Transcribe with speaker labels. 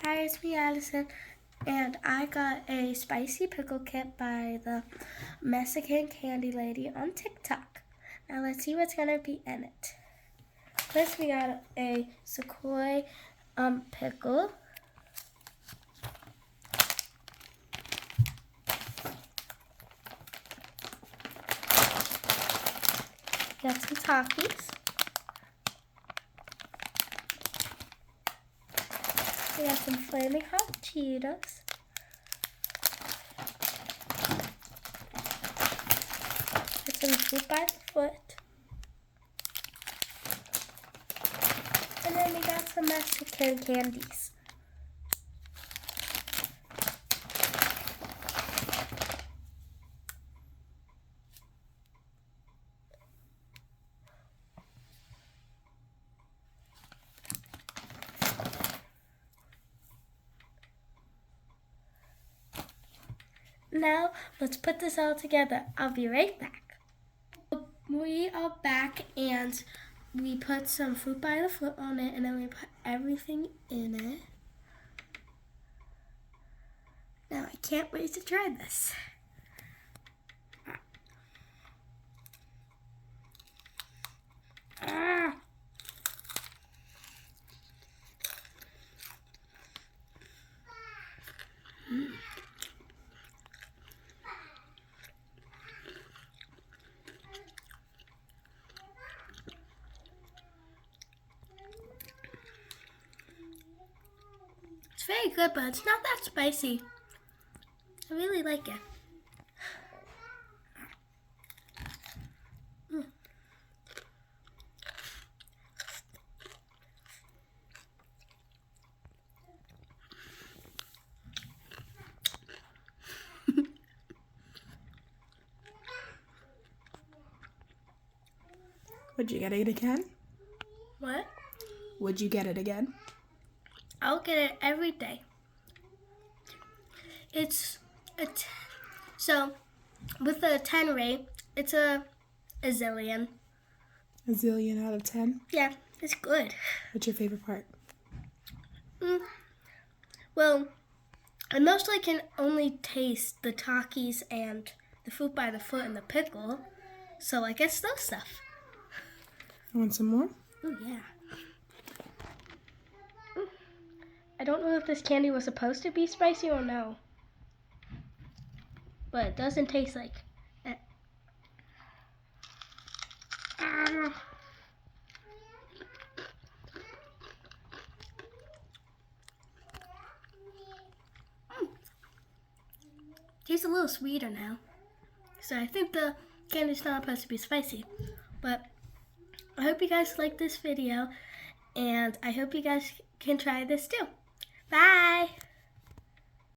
Speaker 1: Hi, it's me, Addison, and I got a spicy pickle kit by the Mexican candy lady on TikTok. Now let's see what's gonna be in it. First, we got a Chamoy pickle. Got some Takis. We got some flaming hot Cheetos. Got some fruit by the foot. And then we got some Mexican candies. Now, let's put this all together. I'll be right back. We are back and we put some fruit by the foot on it and then we put everything in it. Now, I can't wait to try this. It's very good, but it's not that spicy. I really like it.
Speaker 2: Would you get it again?
Speaker 1: What?
Speaker 2: Would you get it again?
Speaker 1: I'll get it every day. So with the 10 rate, it's a zillion.
Speaker 2: A zillion out of 10?
Speaker 1: Yeah, it's good.
Speaker 2: What's your favorite part?
Speaker 1: Well, I mostly can only taste the Takis and the fruit by the foot and the pickle. So I guess those stuff.
Speaker 2: Want some more?
Speaker 1: Oh, yeah. I don't know if this candy was supposed to be spicy or no. But it doesn't taste like it. Tastes a little sweeter now. So I think the candy's not supposed to be spicy. But I hope you guys like this video. And I hope you guys can try this too. Bye!